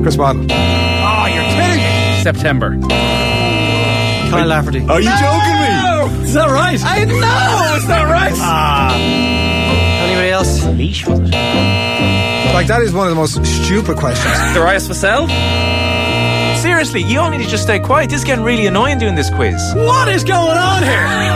Chris Waddle. Oh, you're kidding me. September. Kyle Lafferty. Are you joking me? Is that right? I know it's not right. Anybody else? Leash, was it? Like, that is one of the most stupid questions. Darius Vassell? Seriously, you all need to just stay quiet. This is getting really annoying doing this quiz. What is going on here?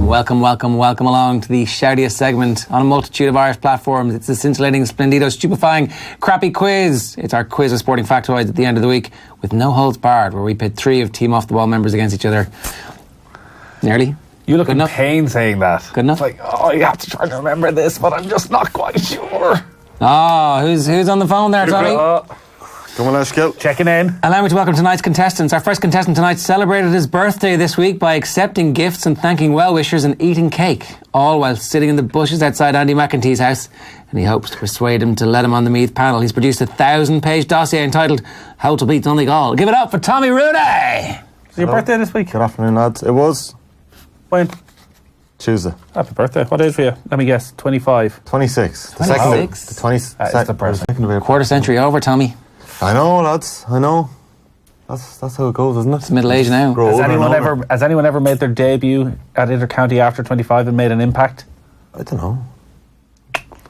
Welcome along to the shoutiest segment on a multitude of Irish platforms. It's the scintillating, splendido, stupefying, crappy quiz. It's our quiz of sporting factoids at the end of the week with no holds barred, where we pit 3 of Team Off the Ball members against each other. Nearly. You look Good in enough? pain saying that. Good enough? It's like, you have to try to remember this, but I'm just not quite sure. Who's on the phone there, Tommy? Come on, Ashkill. Checking in. Allow me to welcome tonight's contestants. Our first contestant tonight celebrated his birthday this week by accepting gifts and thanking well-wishers and eating cake, all while sitting in the bushes outside Andy McEntee's house, and he hopes to persuade him to let him on the Meath panel. He's produced a 1,000-page dossier entitled How to Beat Donegal. Give it up for Tommy Rooney! Is your birthday this week? Good afternoon, lads. It was When? Tuesday. Happy birthday. What age were you? Let me guess. 25. 26. 26? The 22nd. Quarter century over, Tommy. I know, lads. I know. That's how it goes, isn't it? It's middle age now. Grow Has older and anyone older. ever made their debut at Intercounty after 25 and made an impact? I don't know.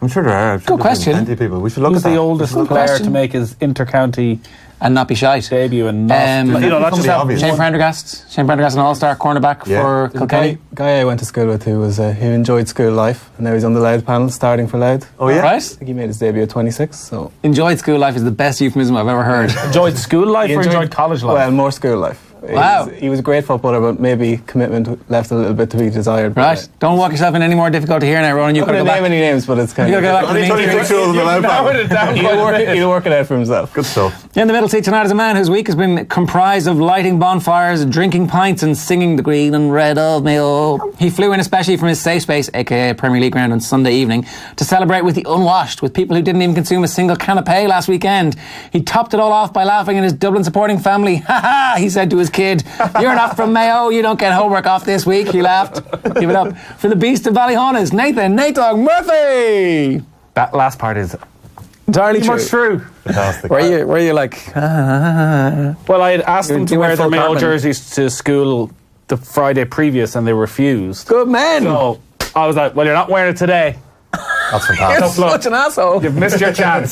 I'm sure there are. I'm sure Good there's question. Plenty of people. We should look Who's at that. the oldest Good player question. to make his Intercounty And not be shite. debut and not... Not not just have obvious. Shane Prendergast, an all-star cornerback Yeah. for The Kilkenny. guy I went to school with who was who enjoyed school life, and now he's on the Loud panel starting for Loud. Oh, yeah? Right? I think he made his debut at 26, so... Enjoyed school life is the best euphemism I've ever heard. enjoyed school life or enjoyed college life? Well, more school life. Wow. He was a great footballer, but maybe commitment left a little bit to be desired. but, Right? Don't walk yourself in any more difficulty here now, Ronan. You've I'm got to not go going to back. name any names, but it's kind You've of... got to go back to the Only main 26 years in the loud panel. He'll work it out for himself. Good stuff. In the middle seat tonight is a man whose week has been comprised of lighting bonfires, drinking pints and singing the green and red of Mayo. He flew in especially from his safe space, aka Premier League ground, on Sunday evening to celebrate with the unwashed, with people who didn't even consume a single canapé last weekend. He topped it all off by laughing at his Dublin supporting family. Ha ha, he said to his kid, "You're not from Mayo, you don't get homework off this week." He laughed. Give it up for the beast of Ballyhonus, Nate Dog Murphy. That last part is Entirely pretty much true. Fantastic. Were you like, Well, I had asked them to You wear went their full Mayo Cartman. jerseys to school the Friday previous and they refused. good man? So I was like, well, you're not wearing it today. That's You're fantastic. such an asshole. You've missed your chance.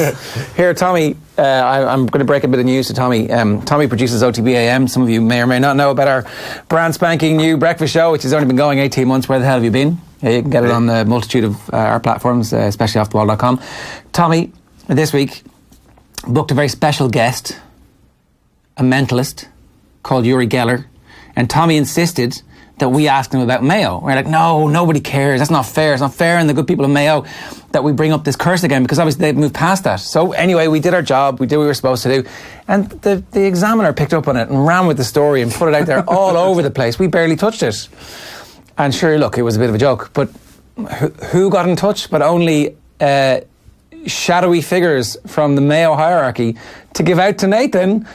Here, Tommy, I'm going to break a bit of news to Tommy. Tommy produces OTBAM. Some of you may or may not know about our brand spanking new breakfast show, which has only been going 18 months. Where the hell have you been? Yeah, you can get it on the multitude of our platforms, especially offthewall.com. Tommy, this week, booked a very special guest, a mentalist called Yuri Geller, and Tommy insisted that we asked him about Mayo. We're like, no, nobody cares. That's not fair. It's not fair in the good people of Mayo that we bring up this curse again, because obviously they've moved past that. So anyway, we did our job. We did what we were supposed to do. And the Examiner picked up on it and ran with the story and put it out there all over the place. We barely touched it. And sure, look, it was a bit of a joke. But who got in touch? But only shadowy figures from the Mayo hierarchy to give out to Nathan.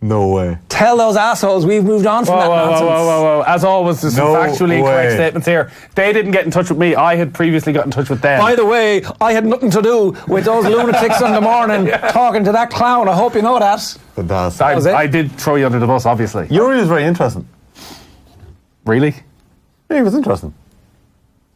No way. Tell those assholes we've moved on from that nonsense. Whoa. As always, there's some No factually incorrect way. statements here. They didn't get in touch with me. I had previously got in touch with them. By the way, I had nothing to do with those lunatics in the morning talking to that clown. I hope you know that. Fantastic. was it. I did throw you under the bus, obviously. Yuri was very interesting. Really? Yeah, he was interesting.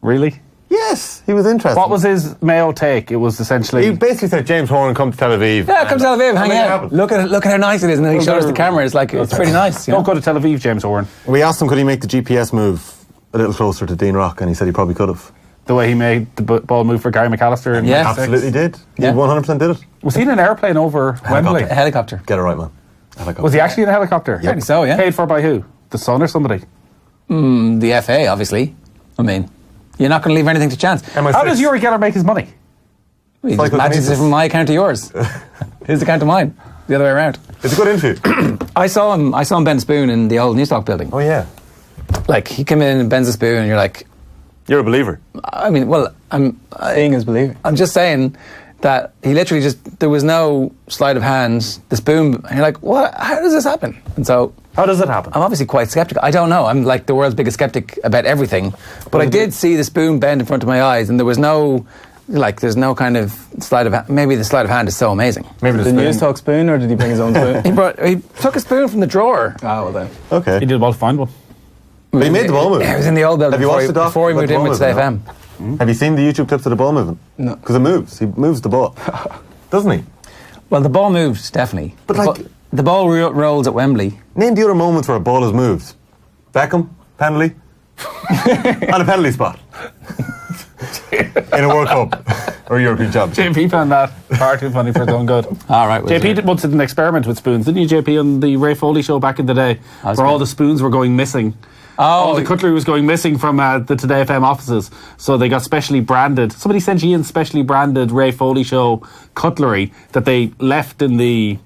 Really? Yes, he was interesting. What was his Mayo take? It was essentially... He basically said, James Horn, come to Tel Aviv. Yeah, come to Tel Aviv, hang Nothing out. happened. Look at how nice it is. And then he showed us the camera. It's like, it's pretty nice. You know? Don't go to Tel Aviv, James Owen. We asked him, could he make the GPS move a little closer to Dean Rock, and he said he probably could have. The way he made the ball move for Gary McAllister. Yeah. Absolutely did. Yeah. He 100% did it. Was he in an airplane over Wembley? A helicopter. Get it right, man. Helicopter. Was he actually in a helicopter? I think so, yeah. Paid for by who? The Sun or somebody? The FA, obviously. I mean, you're not going to leave anything to chance. MI6. How does Yuri Geller make his money? He just Cycle matches it Kinesis. from my account to yours. His account to mine. The other way around. It's a good interview. I saw him bend a spoon in the old Newstock building. Oh, yeah. Like, he came in and bends a spoon and you're like, You're a believer. I mean, well, Seeing is believing. I'm just saying, that he literally just, there was no sleight of hand, the spoon, and you're like, what, how does this happen? And so, How does it happen? I'm obviously quite skeptical. I don't know, I'm like the world's biggest skeptic about everything, but I did see the spoon bend in front of my eyes, and there was no, like, there's no kind of sleight of hand. Maybe the sleight of hand is so amazing. Maybe the Did spoon. News Talk spoon, or did he bring his own spoon? He took a spoon from the drawer. Ah, well then. Okay. He did well to find one. But he made the ball move. It was in the old building Have you watched the doc before he about moved the in ball with movement, Today FM. Have you seen the YouTube clips of the ball moving? No. Because it moves. He moves the ball. Doesn't he? Well, the ball moves, definitely. But, like- the ball rolls at Wembley. Name the other moments where a ball has moved. Beckham, penalty. On a penalty spot. In a World Cup. Or European Championship. JP found that far too funny for his own good. All right. JP once did an experiment with spoons, didn't you, JP, on the Ray Foley show back in the day, where all the spoons were going missing. All the cutlery was going missing from the Today FM offices, so they got specially branded. Somebody sent you in specially branded Ray Foley show cutlery that they left in the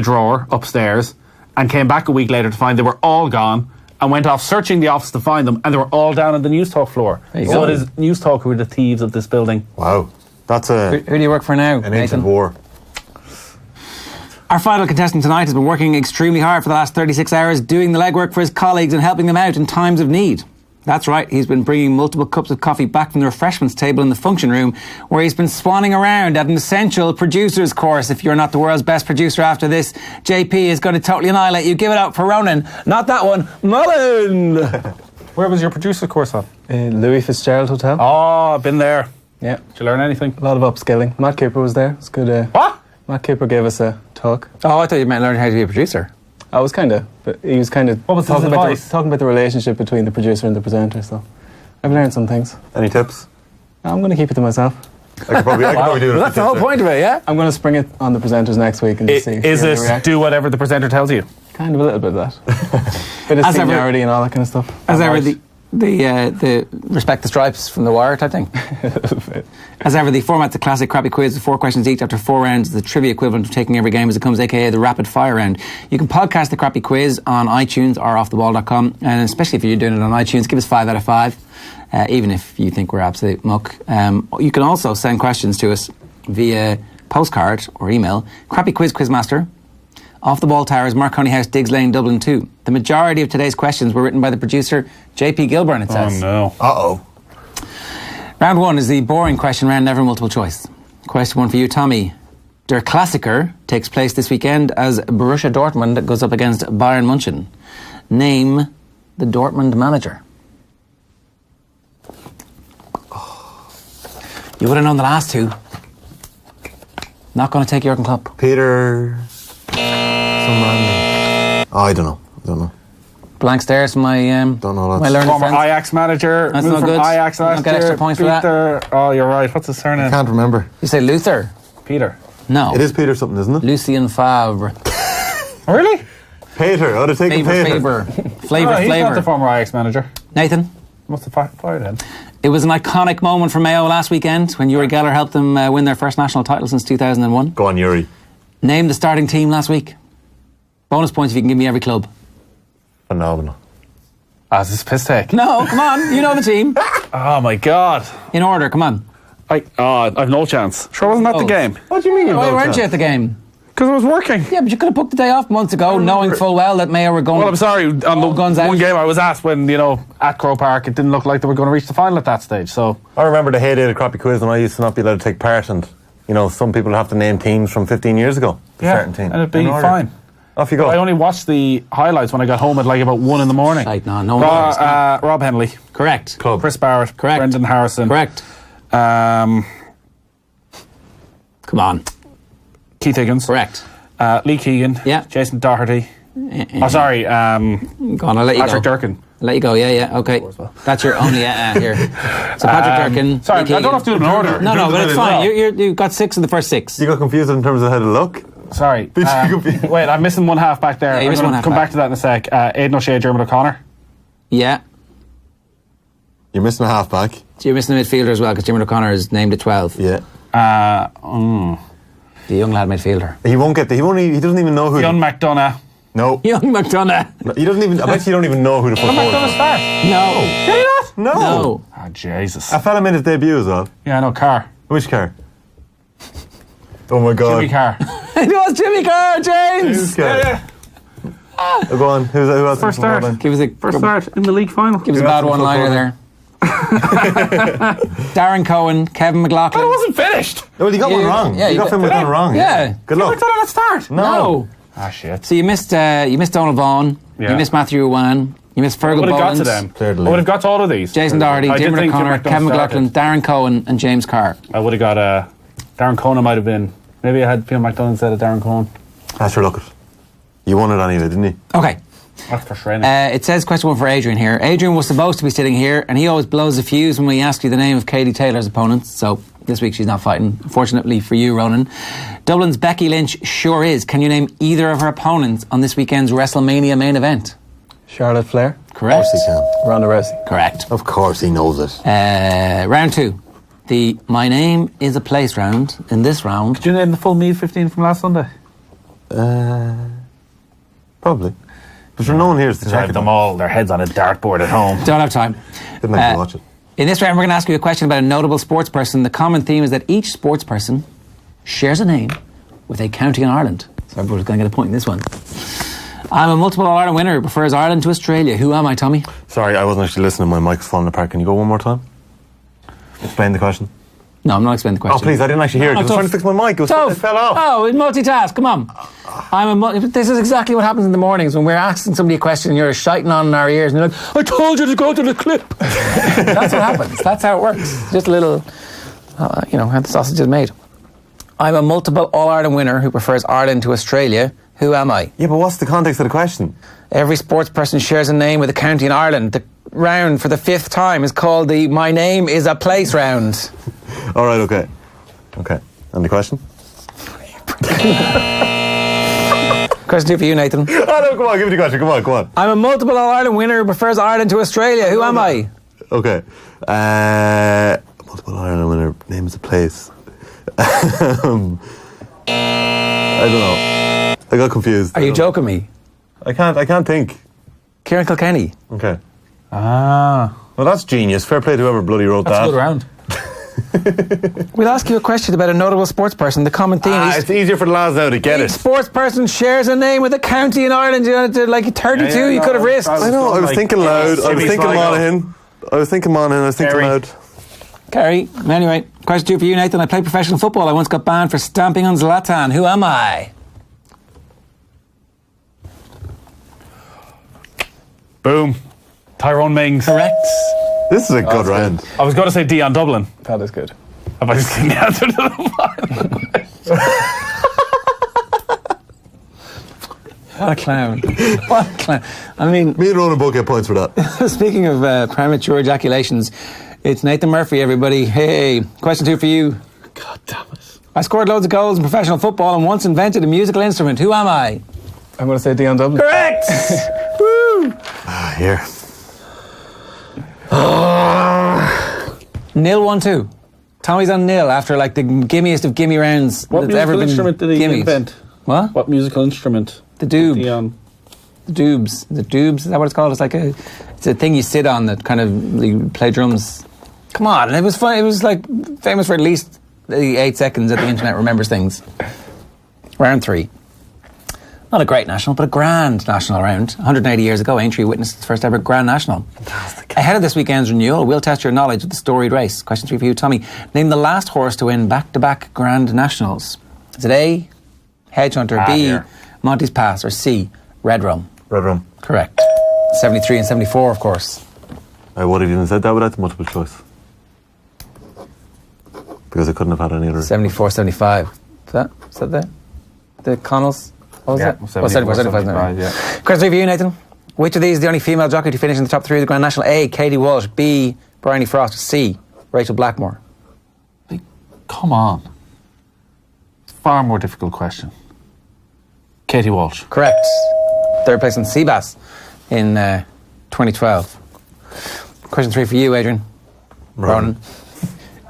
drawer upstairs, and came back a week later to find they were all gone, and went off searching the office to find them, and they were all down on the News Talk floor. There you So go. it is News Talk who are the thieves of this building. Wow. That's Who do you work for now, an Nathan? ancient war. Our final contestant tonight has been working extremely hard for the last 36 hours, doing the legwork for his colleagues and helping them out in times of need. That's right, he's been bringing multiple cups of coffee back from the refreshments table in the function room, where he's been swanning around at an essential producer's course. If you're not the world's best producer after this, JP is going to totally annihilate you. Give it up for Ronan, not that one, Mullen! Where was your producer course on? Louis Fitzgerald Hotel. Oh, I've been there. Yeah. Did you learn anything? A lot of upskilling. Matt Cooper was there. It's good. What? Matt Cooper gave us a talk. Oh, I thought you meant learning how to be a producer. I was kind of, but he was kind of What was his advice? talking about the relationship between the producer and the presenter. So I've learned some things. Any tips? I'm going to keep it to myself. I could probably do it. Well, that's the whole point of it, yeah? I'm going to spring it on the presenters next week and just see. Is how they it react. do whatever the presenter tells you? Kind of a little bit of that. Bit of As ever- seniority and all that kind of stuff. As ever, the respect the stripes from the wire type thing. As ever, the format's a classic crappy quiz with 4 questions each after 4 rounds. The trivia equivalent of taking every game as it comes, aka the rapid fire round. You can podcast the crappy quiz on iTunes or offtheball.com, and especially if you're doing it on iTunes, give us 5 out of 5, even if you think we're absolute muck. You can also send questions to us via postcard or email. Crappy Quiz Quizmaster, Off the Ball Towers, Marconi House, Diggs Lane, Dublin 2. The majority of today's questions were written by the producer, JP Gilburn, it says. no. Uh-oh. Round 1 is the boring question round, never multiple choice. Question 1 for you, Tommy. Der Klassiker takes place this weekend as Borussia Dortmund goes up against Bayern München. Name the Dortmund manager. You would have known the last 2. Not going to take Jurgen Klopp. Peter. Some random. Oh, I don't know. Blank stares from my Don't know that. my learning Former friends. Ajax manager. That's moved no from good. Ajax You don't last get year. extra points for that. Peter. Oh, you're right. What's his surname? Can't remember. You say Luther? Peter. No. It is Peter something, isn't it? Lucien Favre. Really? Peter. I would have taken Peter. Flavor. Oh, he's not the Flavor. former Ajax manager. Nathan? Must have fired him. It was an iconic moment for Mayo last weekend when Yuri Geller helped them win their first national title since 2001. Go on, Yuri. Name the starting team last week. Bonus points if you can give me every club. Phenomenal. Ah, is this piss take? No, come on, you know the team. Oh my God. In order, come on. I've no chance. Sure, wasn't that the Oh. game? What do you mean? Why weren't you at the game? Because I was working. Yeah, but you could have booked the day off months ago, knowing full well that Mayo were going. Well, I'm sorry. On the All guns out. one game I was at when, at Crow Park, it didn't look like they were going to reach the final at that stage. So I remember the heyday of the crappy quiz when I used to not be allowed to take part, and some people have to name teams from 15 years ago. Certain team. and it'd be In order. fine. Off you go. I only watched the highlights when I got home at like about 1 a.m. Shite, no one knows. Rob Henley, Correct. Club. Chris Barrett, Correct. Brendan Harrison, Correct. um, Come on. Keith Higgins, Correct. Lee Keegan, Yeah. Jason Doherty. Go Sorry, on, I'll let you Patrick go. Durkin. I'll let you go, yeah, okay. That's your only here. So Patrick Durkin. Sorry, Lee I don't have to do them in order. No, but it's as fine. well. You got 6 of the first 6. You got confused in terms of how to look? Sorry. Did you confuse? Wait, I'm missing one half back there. Yeah, you're I'm missing going one to half come back. back to that in a sec. Aidan O'Shea, Dermot O'Connor. Yeah. You're missing a half-back. So you're missing a midfielder as well because Jimmy O'Connor is named at 12. Yeah. The young lad midfielder. He won't get he doesn't even know who... John McDonough. No. Young McDonough. He doesn't even... I bet you don't even know who to put John forward. McDonough start. No. Did he not? No. No. Oh, Jesus. A fella made his debut as well. Yeah, I know, Carr. Which car? Oh my God. Jimmy Carr. It was Jimmy Carr, James. Go on. Who else? First start. Give us a First start in the league final. Give us a bad one-liner there. Darren Cohen, Kevin McLaughlin. I wasn't finished. Well, you got one wrong. Yeah, you got Finn McLaughlin wrong. Yeah. Good I luck. thought I'd start. No. Ah, shit. So you missed Donald Vaughan. Yeah. You missed Matthew Owen. You missed I Fergal would have got to Boland. them. I would have got to all of these. Jason Doherty, I did Diarmuid think Jim O'Connor, McDonough Kevin McLaughlin, started. Darren Cohen, and James Carr. I would have got Darren Cohen. I might have been. Maybe I had Phil McDonough instead of Darren Cohen. That's your luck. You won it anyway, didn't you? Okay. That's for training. It says question 1 for Adrian here. Adrian was supposed to be sitting here, and he always blows the fuse when we ask you the name of Katie Taylor's opponents. So this week she's not fighting, fortunately for you, Ronan. Dublin's Becky Lynch sure is. Can you name either of her opponents on this weekend's WrestleMania main event? Charlotte Flair. Correct. Of course he can. Ronda Rousey. Correct. Of course he knows it. Round 2. The My Name is a Place round. In this round... Did you name the full Mead 15 from last Sunday? Probably. But for no one here is to I check have it. them all, their heads on a dartboard at home. Don't have time. Didn't actually watch it. In this round, we're going to ask you a question about a notable sports person. The common theme is that each sports person shares a name with a county in Ireland. So everybody's going to get a point in this one. I'm a multiple All-Ireland winner who prefers Ireland to Australia. Who am I, Tommy? Sorry, I wasn't actually listening. My mic's falling apart. Can you go one more time? Explain the question. No, I'm not explaining the Oh, question. please, I didn't actually hear it. I was trying to fix my mic. It fell off. Oh, it multitask. Come on. This is exactly what happens in the mornings when we're asking somebody a question and you're shiting on in our ears and you're like, I told you to go to the clip. That's what happens. That's how it works. Just a little, how the sausage is made. I'm a multiple All-Ireland winner who prefers Ireland to Australia. Who am I? Yeah, but what's the context of the question? Every sports person shares a name with a county in Ireland. The round for the 5th time is called the My Name is a Place round. All right, okay. And the question? Question 2 for you, Nathan. Oh, no, come on, give me the question. Come on. I'm a multiple All-Ireland winner who prefers Ireland to Australia. Who am I? Okay. Multiple Ireland winner. Name is a place. I don't know. I got confused. Are you joking me? I can't think. Kieran Kilkenny. Okay. Ah. Well, that's genius. Fair play to whoever bloody wrote That's that. a good round. We'll ask you a question about a notable sports person. The common theme is It's easier for the lads now to get each it. sports person shares a name with a county in Ireland. You know, like 32 you could have risked. I know, I was thinking loud. I was thinking Monaghan. I was thinking Kerry. loud. Kerry. Anyway, question 2 for you, Nathan. I played professional football. I once got banned for stamping on Zlatan. Who am I? Boom. Tyrone Mings. Correct. This is a good round. I was going to say Dion Dublin. That is good. Have I just seen the answer to the final? What a clown. What a clown. I mean, Me and Ronan both get points for that. speaking of premature ejaculations, it's Nathan Murphy, everybody. Hey, question 2 for you. God damn it. I scored loads of goals in professional football and once invented a musical instrument. Who am I? I'm going to say Dion Dublin. Correct! Woo! Here. 0-1-2. Tommy's on 0 after like the gimmiest of gimme rounds What that's musical ever been instrument did he gimmied. invent? What? What musical instrument? The doob. Dion. The doobs. The doobs, is that what it's called? It's a thing you sit on that kind of you play drums. Come on, it was fun. It was like famous for at least the 8 seconds that the internet remembers things. Round 3. Not a great national, but a grand national round. 180 years ago, Aintree witnessed its first ever grand national. Fantastic. Ahead of this weekend's renewal, we'll test your knowledge of the storied race. Question 3 for you, Tommy. Name the last horse to win back-to-back grand nationals. Is it A, Hedge Hunter, B, here. Monty's Pass, or C, Red Rum? Red Rum. Correct. 73 and 74, of course. I would have even said that without the multiple choice. Because I couldn't have had any other. 74, 75. Is that the Connells? What was that? 74, 75. 75, yeah. Question 3 for you, Nathan. Which of these is the only female jockey to finish in the top 3 of the Grand National? A, Katie Walsh. B, Bryony Frost. C, Rachel Blackmore. Come on. Far more difficult question. Katie Walsh. Correct. 3rd place in Seabass in 2012. Question 3 for you, Adrian. Ronan.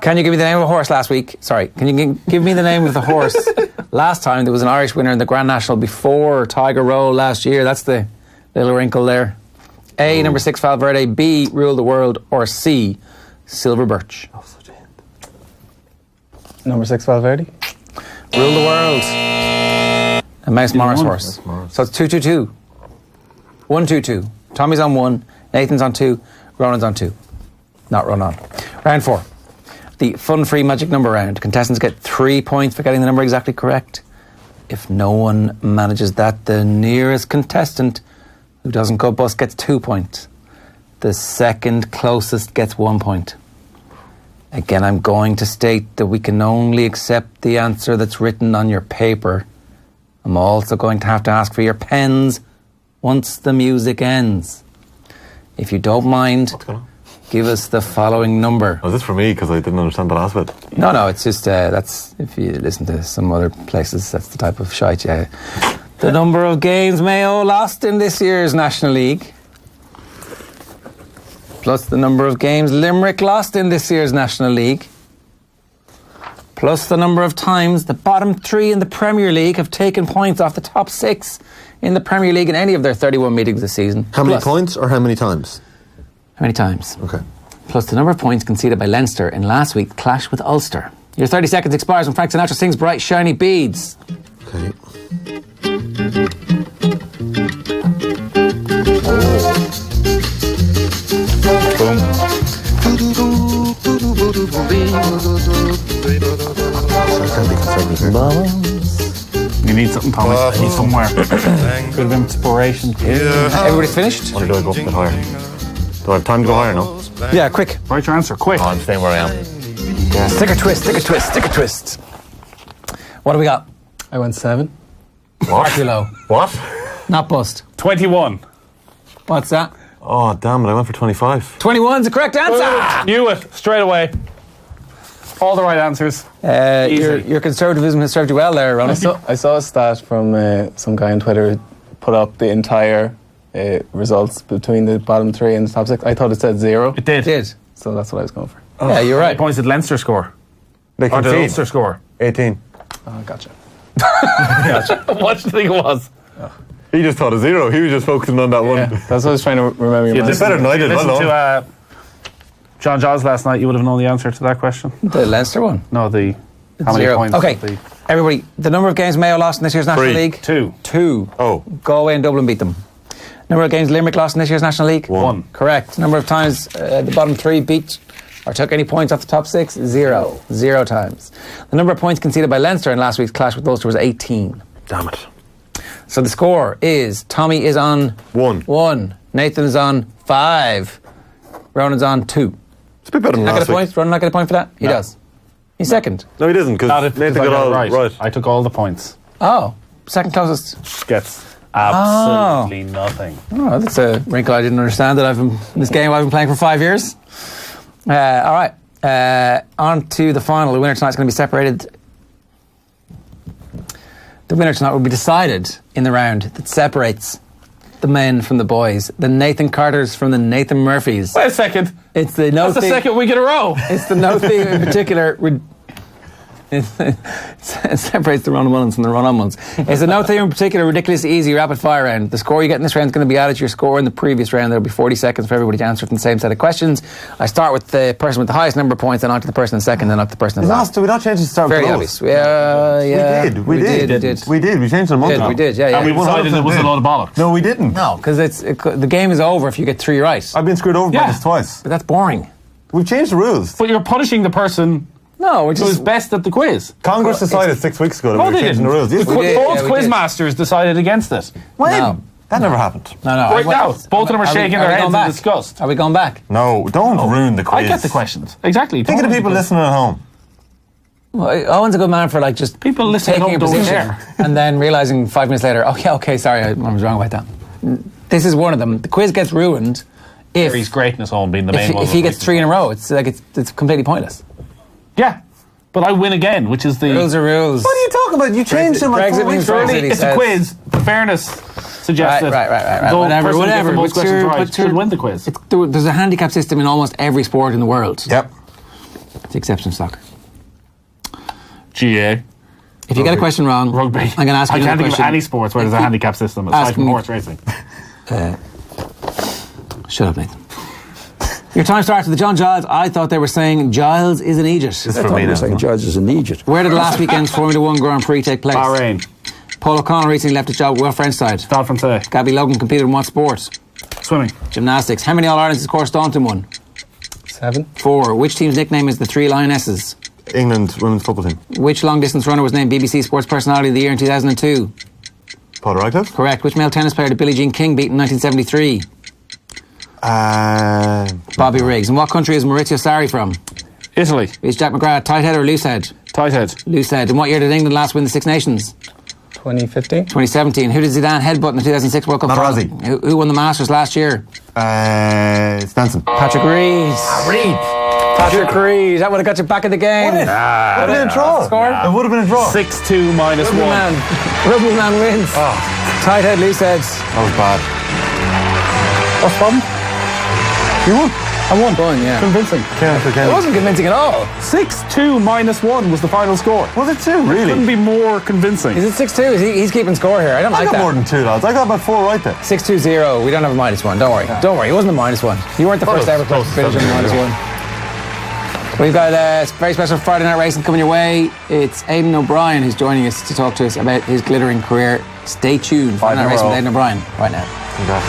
Can you give me the name of a horse last week? Sorry, can you give me the name of the horse last time there was an Irish winner in the Grand National before Tiger Roll last year? That's the little wrinkle there. A, number 6, Valverde. B, Rule the World. Or C, Silver Birch. Number 6, Valverde. Rule the world. A Mouse Morris horse. So it's 2-2-2. 1-2-2. Tommy's on 1, Nathan's on 2, Ronan's on 2. Not Ronan. Round 4. The fun-free magic number round. Contestants get 3 points for getting the number exactly correct. If no one manages that, the nearest contestant who doesn't go bust gets 2 points. The second closest gets 1 point. Again, I'm going to state that we can only accept the answer that's written on your paper. I'm also going to have to ask for your pens once the music ends. If you don't mind, give us the following number. Oh, is this for me? Because I didn't understand the last bit. No, it's just, that's, if you listen to some other places, that's the type of shite, yeah. The number of games Mayo lost in this year's National League, plus the number of games Limerick lost in this year's National League, plus the number of times the bottom 3 in the Premier League have taken points off the top 6 in the Premier League in any of their 31 meetings this season. How many points or how many times? How many times? Okay. Plus the number of points conceded by Leinster in last week's clash with Ulster. Your 30 seconds expires when Frank Sinatra sings Bright Shiny Beads. Okay. You need something, Thomas. I need somewhere. Bit of inspiration. Everybody's finished? Or do I go up a bit higher? Do I have time to go higher, no? Yeah, quick. Write your answer, quick. Oh, I'm staying where I am. Yeah, stick or twist, stick or twist, stick or twist. What do we got? I went 7. What? Too low. What? Not bust. 21. What's that? Oh, damn it, I went for 25. 21's the correct answer! Knew it, straight away. All the right answers. Your conservatism has served you well there, Ronan. I saw a stat from some guy on Twitter who put up the entire results between the bottom 3 and the top 6. I thought it said 0. It did. Did. So that's what I was going for. Yeah, you're How many right. points did Leinster score? They Or did concede. Ulster score? 18. Oh, gotcha. What do you think it was? He just thought a 0. He was just focusing on that one. Yeah, that's what I was trying to remember. Your It's better than I did. Listen Well to John Jaws last night, you would have known the answer to that question. The Leinster one. No, how many 0. points? Okay, everybody, the number of games Mayo lost in this year's National 3. League? 2. 2. Oh. Go away and Dublin beat them. Number of games Limerick lost in this year's National League? 1. Correct. Number of times the bottom 3 beat or took any points off the top 6? 0. 0 times. The number of points conceded by Leinster in last week's clash with Ulster was 18. Damn it. So the score is Tommy is on 1. Nathan is on 5. Ronan's on 2. It's a bit better than Not last get a week. point? Ronan not get a point for that? He does. He's second. No, he doesn't, Not because if Nathan I got got all it right. I took all the points. Oh, second closest. Gets absolutely nothing. Oh, that's a wrinkle I didn't understand that I've been in this game I've been playing for 5 years. All right. On to the final. The winner tonight's going to be separated. The winner tonight will be decided in the round that separates the men from the boys. The Nathan Carters from the Nathan Murphys. Wait a second. It's the no That's the theme. second week in a row. It's the no theme in particular. It separates the Ronan Mullens from the Ronan Mullens. It's a no theme in particular, ridiculously easy rapid fire round. The score you get in this round is going to be added to your score in the previous round. There'll be 40 seconds for everybody to answer from the same set of questions. I start with the person with the highest number of points, then on to the person in second, then on to the person in last. Did we not change the start Very with obvious. those? Yeah, We did. We changed them We did, yeah. And we decided it was a load of bollocks. No, we didn't. No, because the game is over if you get 3 right. I've been screwed over by this twice. But that's boring. We've changed the rules. But you're punishing the person No, we're who was just... best at the quiz. Congress decided 6 weeks ago that No, we were they changing didn't. the rules. Yes, The we did. both Yeah, we quiz did. masters decided against it. When? No. That never happened. No. Right now, both of them are shaking their heads in disgust. Are we going back? No, don't ruin the quiz. I get the questions. Exactly. Think of the people listening at home. Well, Owen's a good man for just People listening taking a at home don't position care. and then realising 5 minutes later, okay, sorry, I was wrong about that. This is one of them. The quiz gets ruined if He's great in his home being the main one. if he gets 3 in a row. It's it's completely pointless. Yeah. But I win again, which is the... Rules are rules. What are you talking about? You changed them like Brexit 4 weeks means ago. Brexit. he It's a says. quiz. The fairness suggests that Right. the Whatever. person who gets the most But questions right but should win the quiz. There's a handicap system in almost every sport in the world. Yep. With the exception of soccer. GA. If you get a question wrong, Rugby. I'm going to ask you I can't another think question. of any sports where there's a handicap system aside Ask from me. horse racing. Shut up, Nathan. Your time starts with the John Giles. I thought they were saying Giles is an Egypt. This is for me now. Judge is in Egypt. Where did last weekend's Formula 1 Grand Prix take place? Bahrain. Paul O'Connell recently left his job with what French side? Stade Francais. Gabby Logan competed in what sport? Swimming. Gymnastics. How many All-Irelands has Course Staunton won? 7. 4. Which team's nickname is the Three Lionesses? England women's football team. Which long-distance runner was named BBC Sports Personality of the Year in 2002? Paul Radcliffe. Correct. Which male tennis player did Billie Jean King beat in 1973? Bobby Riggs. And what country is Maurizio Sarri from? Italy. Is Jack McGrath tight head or loose head? Tight head. Loose head. In what year did England last win the Six Nations? 2015. 2017. Who did Zidane headbutt in the 2006 World Cup final? Materazzi. Who won the Masters last year? Stanson. Patrick Reed. Patrick Reed. That would have got you back in the game. Would have been a draw. Score? It would have been a draw. 6-2 minus 1. Rugby man wins. Tight head, loose heads. That was bad. What's the problem? You won. I won. Yeah. Convincing. It wasn't convincing at all. 6-2 minus 1 was the final score. Was it 2? Really? Couldn't be more convincing. Is it 6-2? He's keeping score here. I don't I like got that. more than 2, lads. I got about 4 right there. 6-2-0. We don't have a -1. Don't worry. Don't worry. It wasn't a -1. You weren't the first ever person to finish on a -1. We've got a very special Friday night racing coming your way. It's Aidan O'Brien who's joining us to talk to us about his glittering career. Stay tuned. Friday night racing with Aidan O'Brien right now. Congrats.